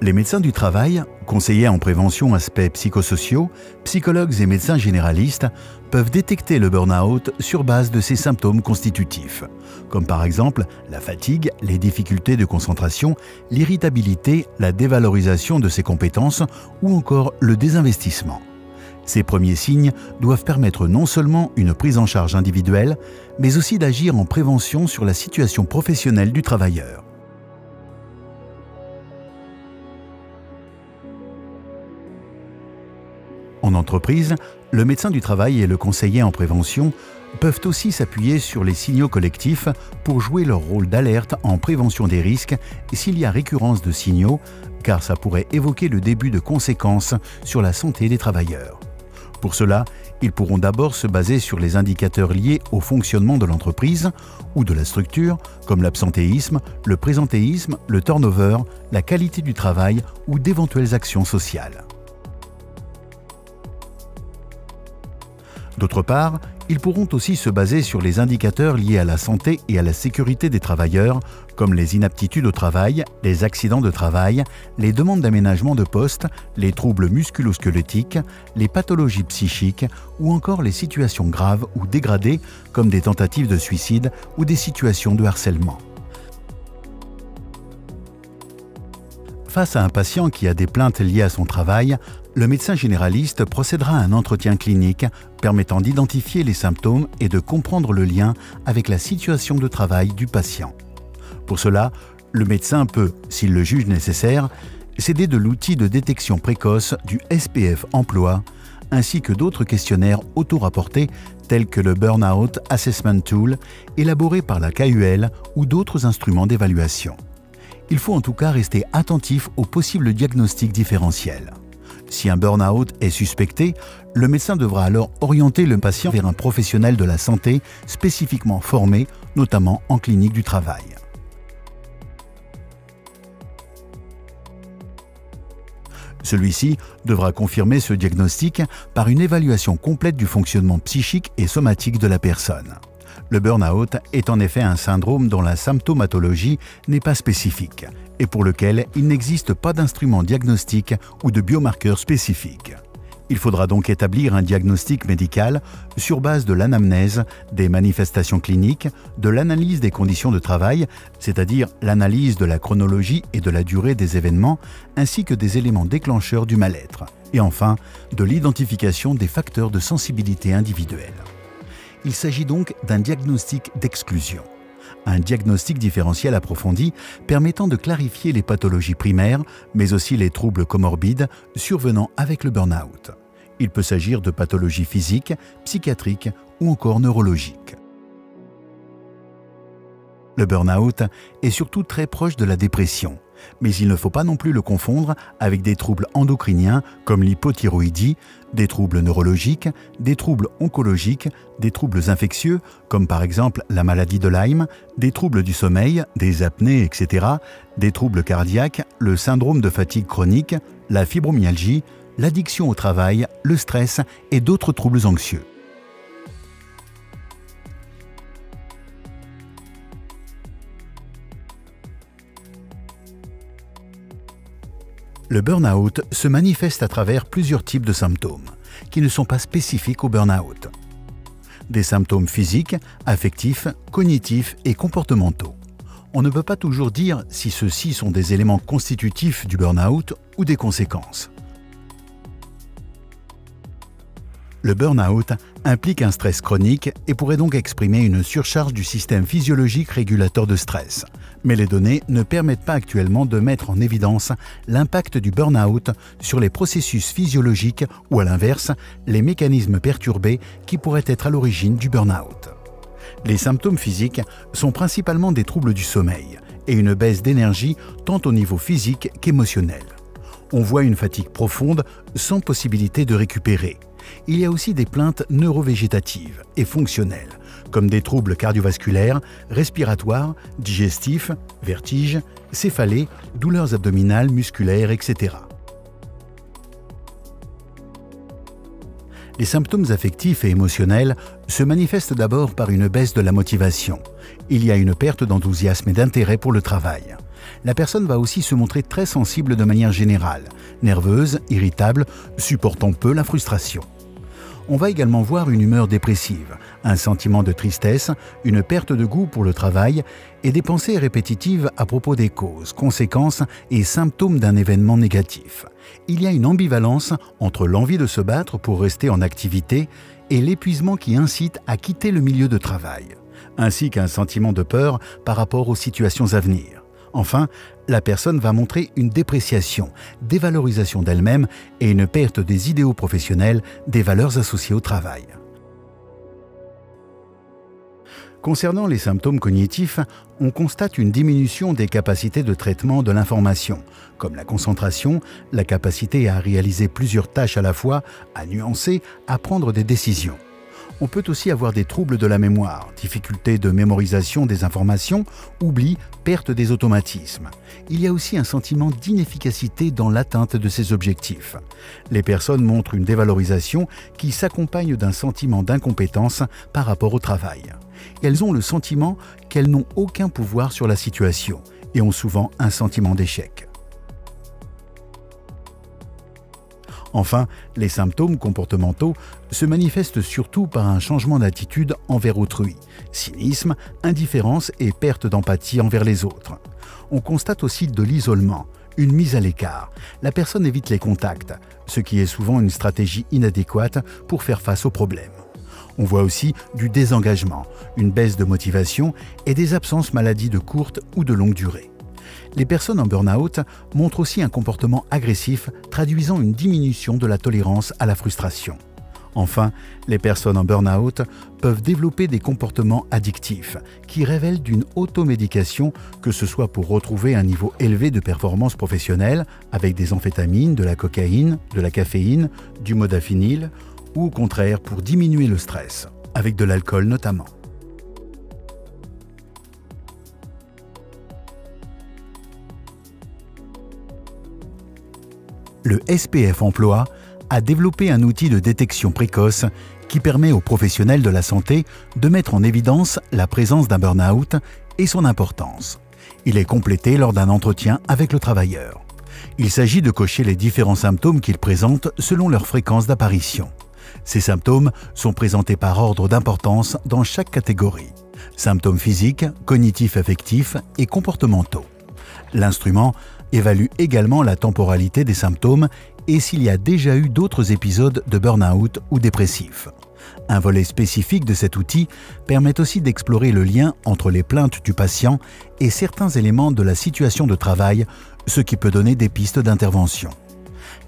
Les médecins du travail, conseillers en prévention aspects psychosociaux, psychologues et médecins généralistes peuvent détecter le burn-out sur base de ces symptômes constitutifs, comme par exemple la fatigue, les difficultés de concentration, l'irritabilité, la dévalorisation de ses compétences ou encore le désinvestissement. Ces premiers signes doivent permettre non seulement une prise en charge individuelle, mais aussi d'agir en prévention sur la situation professionnelle du travailleur. En entreprise, le médecin du travail et le conseiller en prévention peuvent aussi s'appuyer sur les signaux collectifs pour jouer leur rôle d'alerte en prévention des risques s'il y a récurrence de signaux, car ça pourrait évoquer le début de conséquences sur la santé des travailleurs. Pour cela, ils pourront d'abord se baser sur les indicateurs liés au fonctionnement de l'entreprise ou de la structure, comme l'absentéisme, le présentéisme, le turnover, la qualité du travail ou d'éventuelles actions sociales. D'autre part, ils pourront aussi se baser sur les indicateurs liés à la santé et à la sécurité des travailleurs, comme les inaptitudes au travail, les accidents de travail, les demandes d'aménagement de poste, les troubles musculo-squelettiques, les pathologies psychiques ou encore les situations graves ou dégradées comme des tentatives de suicide ou des situations de harcèlement. Face à un patient qui a des plaintes liées à son travail, le médecin généraliste procédera à un entretien clinique permettant d'identifier les symptômes et de comprendre le lien avec la situation de travail du patient. Pour cela, le médecin peut, s'il le juge nécessaire, s'aider de l'outil de détection précoce du SPF Emploi, ainsi que d'autres questionnaires auto-rapportés tels que le Burnout Assessment Tool, élaboré par la KUL ou d'autres instruments d'évaluation. Il faut en tout cas rester attentif aux possibles diagnostics différentiels. Si un burn-out est suspecté, le médecin devra alors orienter le patient vers un professionnel de la santé spécifiquement formé, notamment en clinique du travail. Celui-ci devra confirmer ce diagnostic par une évaluation complète du fonctionnement psychique et somatique de la personne. Le burn-out est en effet un syndrome dont la symptomatologie n'est pas spécifique et pour lequel il n'existe pas d'instrument diagnostique ou de biomarqueur spécifique. Il faudra donc établir un diagnostic médical sur base de l'anamnèse, des manifestations cliniques, de l'analyse des conditions de travail, c'est-à-dire l'analyse de la chronologie et de la durée des événements, ainsi que des éléments déclencheurs du mal-être, et enfin de l'identification des facteurs de sensibilité individuelle. Il s'agit donc d'un diagnostic d'exclusion. Un diagnostic différentiel approfondi permettant de clarifier les pathologies primaires, mais aussi les troubles comorbides survenant avec le burn-out. Il peut s'agir de pathologies physiques, psychiatriques ou encore neurologiques. Le burn-out est surtout très proche de la dépression, mais il ne faut pas non plus le confondre avec des troubles endocriniens comme l'hypothyroïdie, des troubles neurologiques, des troubles oncologiques, des troubles infectieux comme par exemple la maladie de Lyme, des troubles du sommeil, des apnées, etc., des troubles cardiaques, le syndrome de fatigue chronique, la fibromyalgie, l'addiction au travail, le stress et d'autres troubles anxieux. Le burn-out se manifeste à travers plusieurs types de symptômes, qui ne sont pas spécifiques au burn-out. Des symptômes physiques, affectifs, cognitifs et comportementaux. On ne peut pas toujours dire si ceux-ci sont des éléments constitutifs du burn-out ou des conséquences. Le burn-out implique un stress chronique et pourrait donc exprimer une surcharge du système physiologique régulateur de stress. Mais les données ne permettent pas actuellement de mettre en évidence l'impact du burn-out sur les processus physiologiques ou à l'inverse, les mécanismes perturbés qui pourraient être à l'origine du burn-out. Les symptômes physiques sont principalement des troubles du sommeil et une baisse d'énergie tant au niveau physique qu'émotionnel. On voit une fatigue profonde sans possibilité de récupérer. Il y a aussi des plaintes neurovégétatives et fonctionnelles, comme des troubles cardiovasculaires, respiratoires, digestifs, vertiges, céphalées, douleurs abdominales, musculaires, etc. Les symptômes affectifs et émotionnels se manifestent d'abord par une baisse de la motivation. Il y a une perte d'enthousiasme et d'intérêt pour le travail. La personne va aussi se montrer très sensible de manière générale, nerveuse, irritable, supportant peu la frustration. On va également voir une humeur dépressive, un sentiment de tristesse, une perte de goût pour le travail et des pensées répétitives à propos des causes, conséquences et symptômes d'un événement négatif. Il y a une ambivalence entre l'envie de se battre pour rester en activité et l'épuisement qui incite à quitter le milieu de travail, ainsi qu'un sentiment de peur par rapport aux situations à venir. Enfin, la personne va montrer une dépréciation, dévalorisation d'elle-même et une perte des idéaux professionnels, des valeurs associées au travail. Concernant les symptômes cognitifs, on constate une diminution des capacités de traitement de l'information, comme la concentration, la capacité à réaliser plusieurs tâches à la fois, à nuancer, à prendre des décisions. On peut aussi avoir des troubles de la mémoire, difficultés de mémorisation des informations, oubli, perte des automatismes. Il y a aussi un sentiment d'inefficacité dans l'atteinte de ces objectifs. Les personnes montrent une dévalorisation qui s'accompagne d'un sentiment d'incompétence par rapport au travail. Elles ont le sentiment qu'elles n'ont aucun pouvoir sur la situation et ont souvent un sentiment d'échec. Enfin, les symptômes comportementaux se manifestent surtout par un changement d'attitude envers autrui, cynisme, indifférence et perte d'empathie envers les autres. On constate aussi de l'isolement, une mise à l'écart. La personne évite les contacts, ce qui est souvent une stratégie inadéquate pour faire face aux problèmes. On voit aussi du désengagement, une baisse de motivation et des absences maladie de courte ou de longue durée. Les personnes en burn-out montrent aussi un comportement agressif, traduisant une diminution de la tolérance à la frustration. Enfin, les personnes en burn-out peuvent développer des comportements addictifs qui révèlent d'une automédication, que ce soit pour retrouver un niveau élevé de performance professionnelle avec des amphétamines, de la cocaïne, de la caféine, du modafinil, ou au contraire pour diminuer le stress, avec de l'alcool notamment. Le SPF Emploi a développé un outil de détection précoce qui permet aux professionnels de la santé de mettre en évidence la présence d'un burn-out et son importance. Il est complété lors d'un entretien avec le travailleur. Il s'agit de cocher les différents symptômes qu'il présente selon leur fréquence d'apparition. Ces symptômes sont présentés par ordre d'importance dans chaque catégorie. Symptômes physiques, cognitifs affectifs et comportementaux. L'instrument évalue également la temporalité des symptômes et s'il y a déjà eu d'autres épisodes de burn-out ou dépressif. Un volet spécifique de cet outil permet aussi d'explorer le lien entre les plaintes du patient et certains éléments de la situation de travail, ce qui peut donner des pistes d'intervention.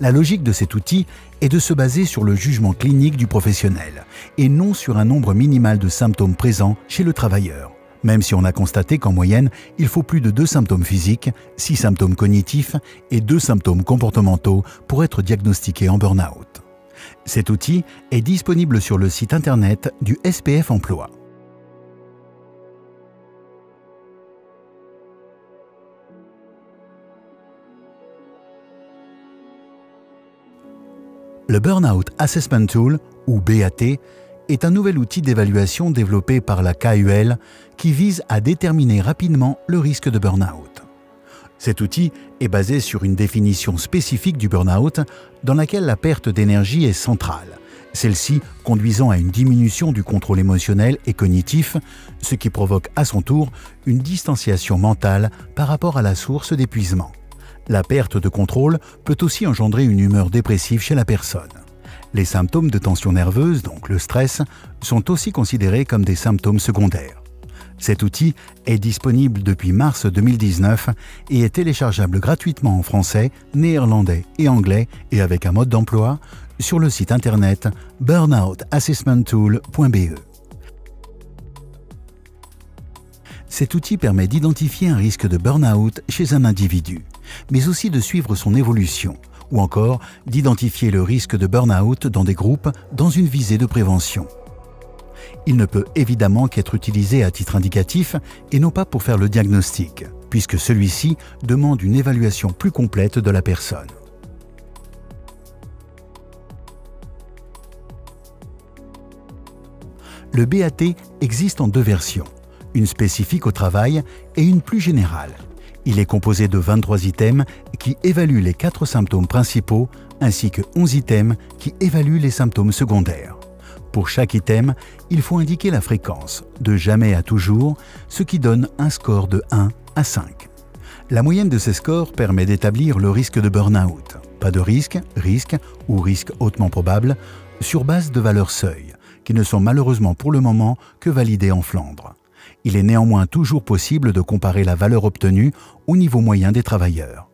La logique de cet outil est de se baser sur le jugement clinique du professionnel et non sur un nombre minimal de symptômes présents chez le travailleur. Même si on a constaté qu'en moyenne, il faut plus de 2 symptômes physiques, 6 symptômes cognitifs et 2 symptômes comportementaux pour être diagnostiqué en burn-out. Cet outil est disponible sur le site internet du SPF Emploi. Le Burnout Assessment Tool, ou BAT, est un nouvel outil d'évaluation développé par la KUL qui vise à déterminer rapidement le risque de burn-out. Cet outil est basé sur une définition spécifique du burn-out dans laquelle la perte d'énergie est centrale, celle-ci conduisant à une diminution du contrôle émotionnel et cognitif, ce qui provoque à son tour une distanciation mentale par rapport à la source d'épuisement. La perte de contrôle peut aussi engendrer une humeur dépressive chez la personne. Les symptômes de tension nerveuse, donc le stress, sont aussi considérés comme des symptômes secondaires. Cet outil est disponible depuis mars 2019 et est téléchargeable gratuitement en français, néerlandais et anglais et avec un mode d'emploi sur le site internet burnoutassessmenttool.be. Cet outil permet d'identifier un risque de burn-out chez un individu, mais aussi de suivre son évolution ou encore d'identifier le risque de burn-out dans des groupes dans une visée de prévention. Il ne peut évidemment qu'être utilisé à titre indicatif et non pas pour faire le diagnostic, puisque celui-ci demande une évaluation plus complète de la personne. Le BAT existe en deux versions, une spécifique au travail et une plus générale. Il est composé de 23 items qui évaluent les 4 symptômes principaux ainsi que 11 items qui évaluent les symptômes secondaires. Pour chaque item, il faut indiquer la fréquence, de jamais à toujours, ce qui donne un score de 1 à 5. La moyenne de ces scores permet d'établir le risque de burn-out. Pas de risque, risque ou risque hautement probable, sur base de valeurs seuil, qui ne sont malheureusement pour le moment que validées en Flandre. Il est néanmoins toujours possible de comparer la valeur obtenue au niveau moyen des travailleurs.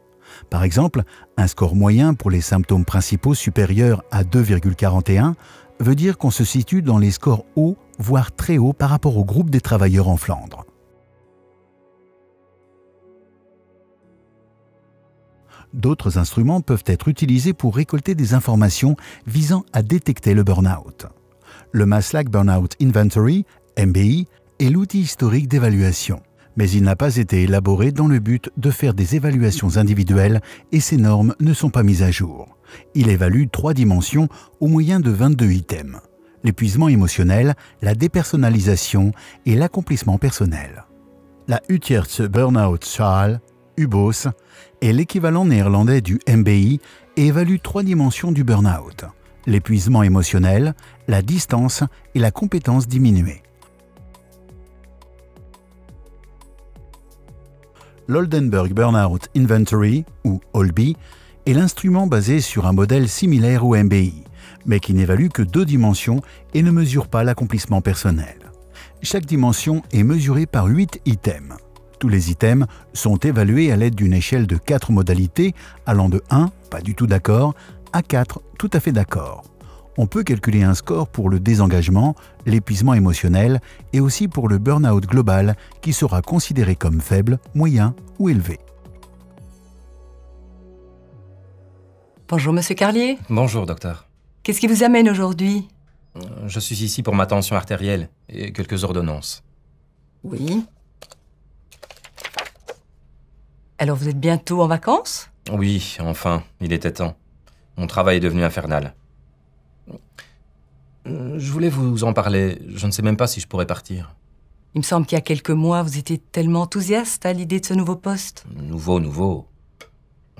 Par exemple, un score moyen pour les symptômes principaux supérieur à 2,41 veut dire qu'on se situe dans les scores hauts, voire très hauts par rapport au groupe des travailleurs en Flandre. D'autres instruments peuvent être utilisés pour récolter des informations visant à détecter le burn-out. Le Maslach Burnout Inventory, MBI, est l'outil historique d'évaluation, mais il n'a pas été élaboré dans le but de faire des évaluations individuelles et ces normes ne sont pas mises à jour. Il évalue 3 dimensions au moyen de 22 items: l'épuisement émotionnel, la dépersonnalisation et l'accomplissement personnel. La Utrechtse Burnout Schaal, UBOS, est l'équivalent néerlandais du MBI et évalue 3 dimensions du burn-out: l'épuisement émotionnel, la distance et la compétence diminuée. L'Oldenburg Burnout Inventory, ou OLBI, est l'instrument basé sur un modèle similaire au MBI, mais qui n'évalue que 2 dimensions et ne mesure pas l'accomplissement personnel. Chaque dimension est mesurée par 8 items. Tous les items sont évalués à l'aide d'une échelle de 4 modalités allant de 1, pas du tout d'accord, à 4, tout à fait d'accord. On peut calculer un score pour le désengagement, l'épuisement émotionnel et aussi pour le burn-out global qui sera considéré comme faible, moyen ou élevé. Bonjour Monsieur Carlier. Bonjour docteur. Qu'est-ce qui vous amène aujourd'hui? Je suis ici pour ma tension artérielle et quelques ordonnances. Oui. Alors vous êtes bientôt en vacances? Oui, enfin, il était temps. Mon travail est devenu infernal. Je voulais vous en parler. Je ne sais même pas si je pourrais partir. Il me semble qu'il y a quelques mois, vous étiez tellement enthousiaste à l'idée de ce nouveau poste. Nouveau.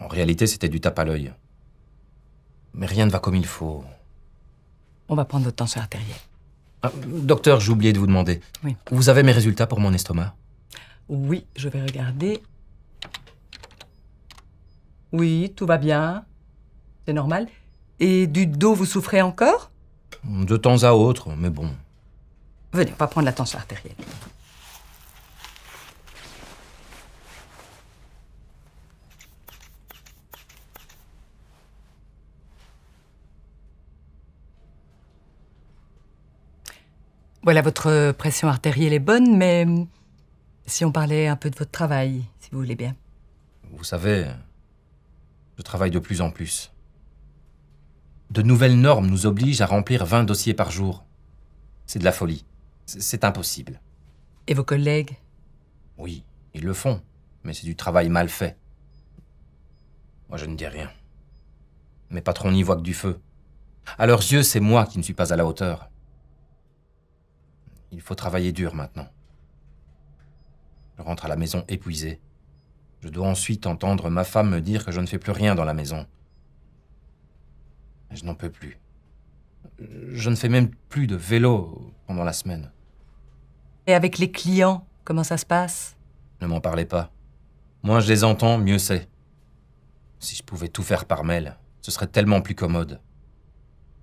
En réalité, c'était du tape à l'œil. Mais rien ne va comme il faut. On va prendre votre tension artérielle. Ah, docteur, j'ai oublié de vous demander. Oui. Vous avez mes résultats pour mon estomac? Oui, je vais regarder. Oui, tout va bien. C'est normal. Et du dos, vous souffrez encore? De temps à autre, mais bon. Venez, on va prendre la tension artérielle. Voilà, votre pression artérielle est bonne, mais si on parlait un peu de votre travail, si vous voulez bien. Vous savez, je travaille de plus en plus. De nouvelles normes nous obligent à remplir 20 dossiers par jour. C'est de la folie. C'est impossible. Et vos collègues? Oui, ils le font, mais c'est du travail mal fait. Moi, je ne dis rien. Mes patrons n'y voient que du feu. À leurs yeux, c'est moi qui ne suis pas à la hauteur. Il faut travailler dur maintenant. Je rentre à la maison épuisé. Je dois ensuite entendre ma femme me dire que je ne fais plus rien dans la maison. Je n'en peux plus. Je ne fais même plus de vélo pendant la semaine. Et avec les clients, comment ça se passe? Ne m'en parlez pas. Moins je les entends, mieux c'est. Si je pouvais tout faire par mail, ce serait tellement plus commode.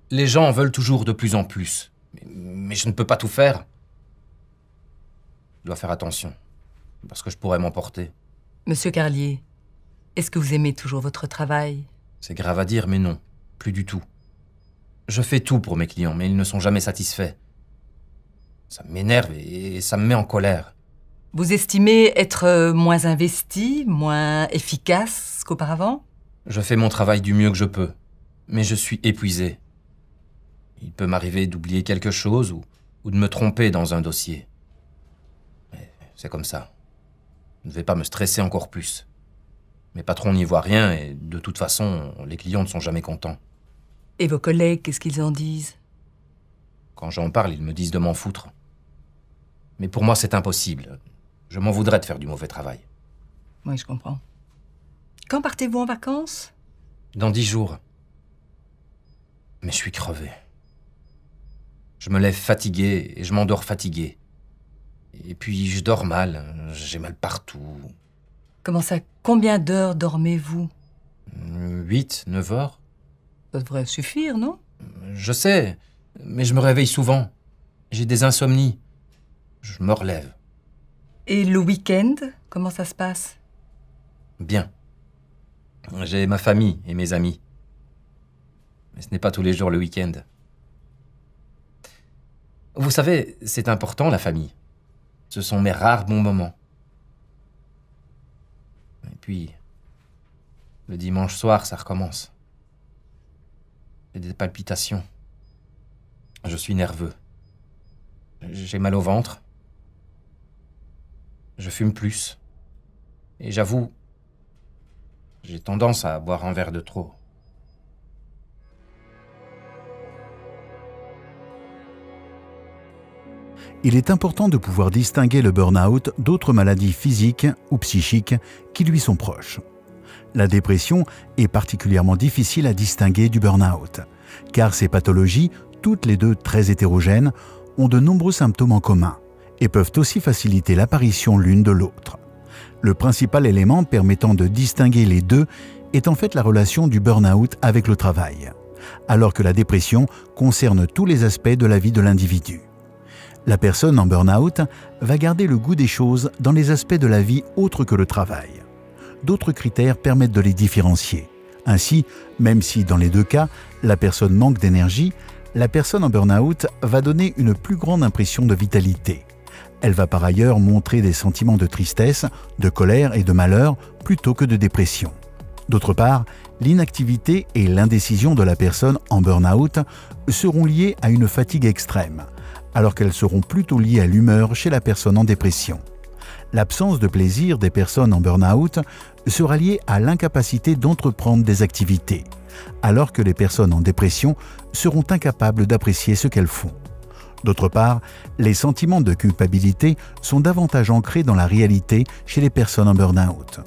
Les gens en veulent toujours de plus en plus. Mais je ne peux pas tout faire. Je dois faire attention, parce que je pourrais m'emporter. Monsieur Carlier, est-ce que vous aimez toujours votre travail? C'est grave à dire, mais non, plus du tout. Je fais tout pour mes clients, mais ils ne sont jamais satisfaits. Ça m'énerve et ça me met en colère. Vous estimez être moins investi, moins efficace qu'auparavant? Je fais mon travail du mieux que je peux, mais je suis épuisé. Il peut m'arriver d'oublier quelque chose ou de me tromper dans un dossier. Mais c'est comme ça. Je ne vais pas me stresser encore plus. Mes patrons n'y voient rien et de toute façon, les clients ne sont jamais contents. Et vos collègues, qu'est-ce qu'ils en disent? Quand j'en parle, ils me disent de m'en foutre. Mais pour moi, c'est impossible. Je m'en voudrais de faire du mauvais travail. Oui, je comprends. Quand partez-vous en vacances? Dans 10 jours. Mais je suis crevé. Je me lève fatigué et je m'endors fatigué. Et puis je dors mal, j'ai mal partout. Comment ça? Combien d'heures dormez-vous? 8, 9 heures. Ça devrait suffire, non? Je sais, mais je me réveille souvent. J'ai des insomnies. Je me relève. Et le week-end, comment ça se passe? Bien. J'ai ma famille et mes amis. Mais ce n'est pas tous les jours le week-end. Vous savez, c'est important, la famille. Ce sont mes rares bons moments. Et puis, le dimanche soir, ça recommence. J'ai des palpitations. Je suis nerveux. J'ai mal au ventre. Je fume plus. Et j'avoue, j'ai tendance à boire un verre de trop. Il est important de pouvoir distinguer le burn-out d'autres maladies physiques ou psychiques qui lui sont proches. La dépression est particulièrement difficile à distinguer du burn-out, car ces pathologies, toutes les deux très hétérogènes, ont de nombreux symptômes en commun et peuvent aussi faciliter l'apparition l'une de l'autre. Le principal élément permettant de distinguer les deux est en fait la relation du burn-out avec le travail, alors que la dépression concerne tous les aspects de la vie de l'individu. La personne en burn-out va garder le goût des choses dans les aspects de la vie autres que le travail. D'autres critères permettent de les différencier. Ainsi, même si dans les deux cas, la personne manque d'énergie, la personne en burn-out va donner une plus grande impression de vitalité. Elle va par ailleurs montrer des sentiments de tristesse, de colère et de malheur plutôt que de dépression. D'autre part, l'inactivité et l'indécision de la personne en burn-out seront liées à une fatigue extrême, alors qu'elles seront plutôt liées à l'humeur chez la personne en dépression. L'absence de plaisir des personnes en burn-out sera liée à l'incapacité d'entreprendre des activités, alors que les personnes en dépression seront incapables d'apprécier ce qu'elles font. D'autre part, les sentiments de culpabilité sont davantage ancrés dans la réalité chez les personnes en burn-out.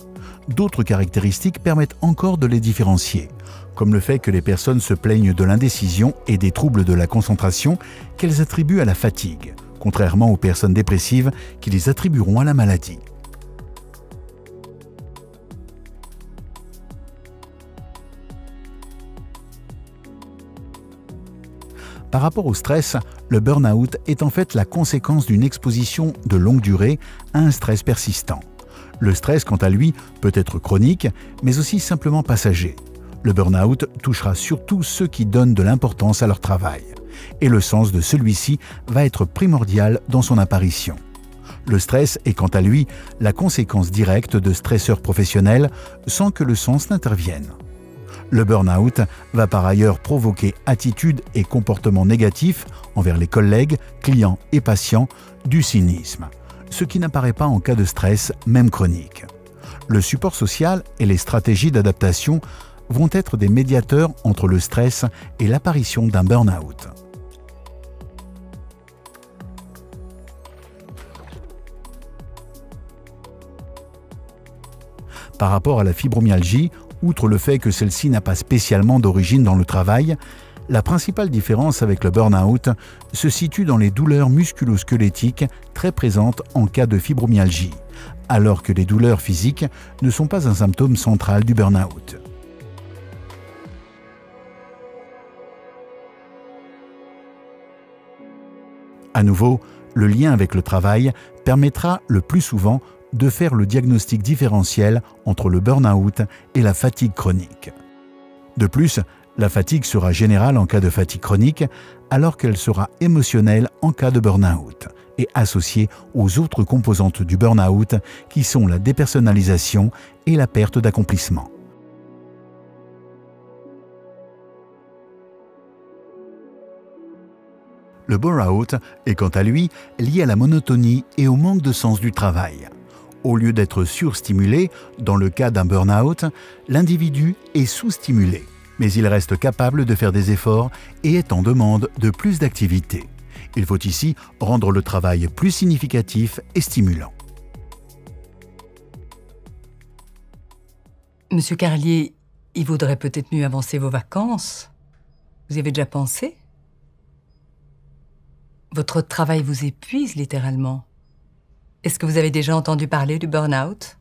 D'autres caractéristiques permettent encore de les différencier, comme le fait que les personnes se plaignent de l'indécision et des troubles de la concentration qu'elles attribuent à la fatigue, contrairement aux personnes dépressives qui les attribueront à la maladie. Par rapport au stress, le burn-out est en fait la conséquence d'une exposition de longue durée à un stress persistant. Le stress, quant à lui, peut être chronique, mais aussi simplement passager. Le burn-out touchera surtout ceux qui donnent de l'importance à leur travail, et le sens de celui-ci va être primordial dans son apparition. Le stress est quant à lui la conséquence directe de stresseurs professionnels sans que le sens n'intervienne. Le burn-out va par ailleurs provoquer attitudes et comportements négatifs envers les collègues, clients et patients, du cynisme, ce qui n'apparaît pas en cas de stress, même chronique. Le support social et les stratégies d'adaptation vont être des médiateurs entre le stress et l'apparition d'un burn-out. Par rapport à la fibromyalgie, outre le fait que celle-ci n'a pas spécialement d'origine dans le travail, la principale différence avec le burn-out se situe dans les douleurs musculo-squelettiques très présentes en cas de fibromyalgie, alors que les douleurs physiques ne sont pas un symptôme central du burn-out. À nouveau, le lien avec le travail permettra le plus souvent de faire le diagnostic différentiel entre le burn-out et la fatigue chronique. De plus, la fatigue sera générale en cas de fatigue chronique, alors qu'elle sera émotionnelle en cas de burn-out et associée aux autres composantes du burn-out qui sont la dépersonnalisation et la perte d'accomplissement. Le burn-out est quant à lui lié à la monotonie et au manque de sens du travail. Au lieu d'être surstimulé, dans le cas d'un burn-out, l'individu est sous-stimulé, mais il reste capable de faire des efforts et est en demande de plus d'activité. Il faut ici rendre le travail plus significatif et stimulant. Monsieur Carlier, il vaudrait peut-être mieux avancer vos vacances. Vous y avez déjà pensé? Votre travail vous épuise littéralement. Est-ce que vous avez déjà entendu parler du burn-out?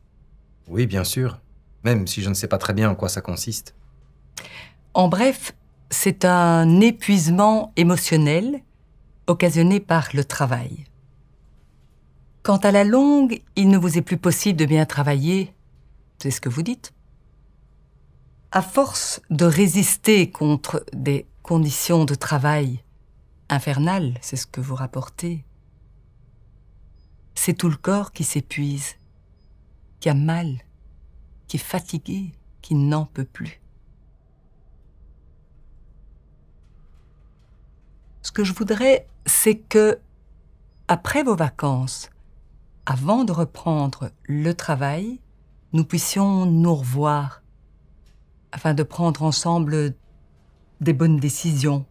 Oui, bien sûr. Même si je ne sais pas très bien en quoi ça consiste. En bref, c'est un épuisement émotionnel occasionné par le travail. Quand à la longue, il ne vous est plus possible de bien travailler, c'est ce que vous dites. À force de résister contre des conditions de travail infernales, c'est ce que vous rapportez, c'est tout le corps qui s'épuise, qui a mal, qui est fatigué, qui n'en peut plus. Ce que je voudrais, c'est que, après vos vacances, avant de reprendre le travail, nous puissions nous revoir afin de prendre ensemble des bonnes décisions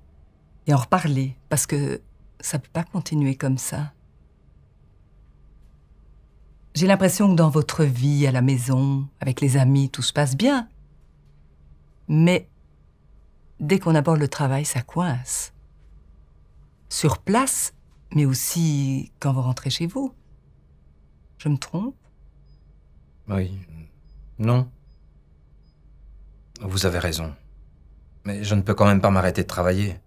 et en reparler, parce que ça ne peut pas continuer comme ça. J'ai l'impression que dans votre vie, à la maison, avec les amis, tout se passe bien. Mais dès qu'on aborde le travail, ça coince. Sur place, mais aussi quand vous rentrez chez vous. Je me trompe? Oui. Non. Vous avez raison. Mais je ne peux quand même pas m'arrêter de travailler.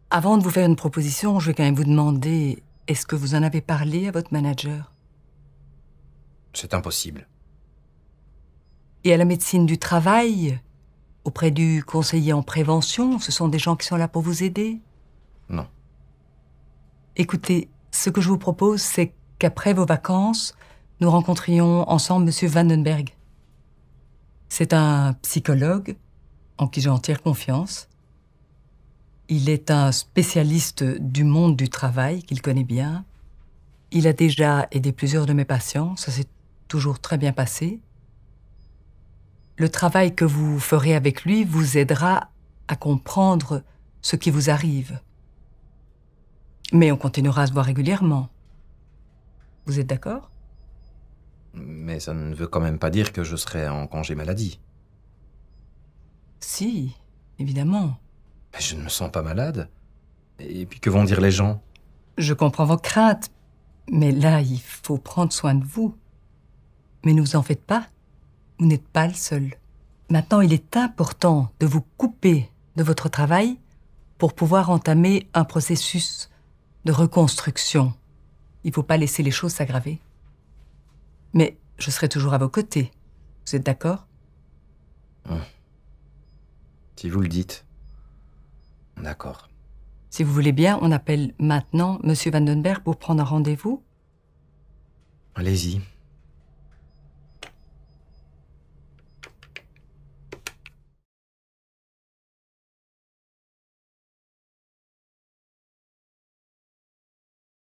Avant de vous faire une proposition, je vais quand même vous demander, est-ce que vous en avez parlé à votre manager? C'est impossible. Et à la médecine du travail, auprès du conseiller en prévention, ce sont des gens qui sont là pour vous aider? Non. Écoutez, ce que je vous propose, c'est qu'après vos vacances, nous rencontrions ensemble M. Vandenberg. C'est un psychologue en qui j'en tire confiance. Il est un spécialiste du monde du travail qu'il connaît bien. Il a déjà aidé plusieurs de mes patients, ça s'est toujours très bien passé. Le travail que vous ferez avec lui vous aidera à comprendre ce qui vous arrive. Mais on continuera à se voir régulièrement. Vous êtes d'accord? Mais ça ne veut quand même pas dire que je serai en congé maladie. Si, évidemment. Mais je ne me sens pas malade. Et puis que vont dire les gens? Je comprends vos craintes, mais là, il faut prendre soin de vous. Mais ne vous en faites pas, vous n'êtes pas le seul. Maintenant, il est important de vous couper de votre travail pour pouvoir entamer un processus de reconstruction. Il ne faut pas laisser les choses s'aggraver. Mais je serai toujours à vos côtés. Vous êtes d'accord? Si vous le dites. D'accord. Si vous voulez bien, on appelle maintenant M. Vandenberg pour prendre un rendez-vous. Allez-y.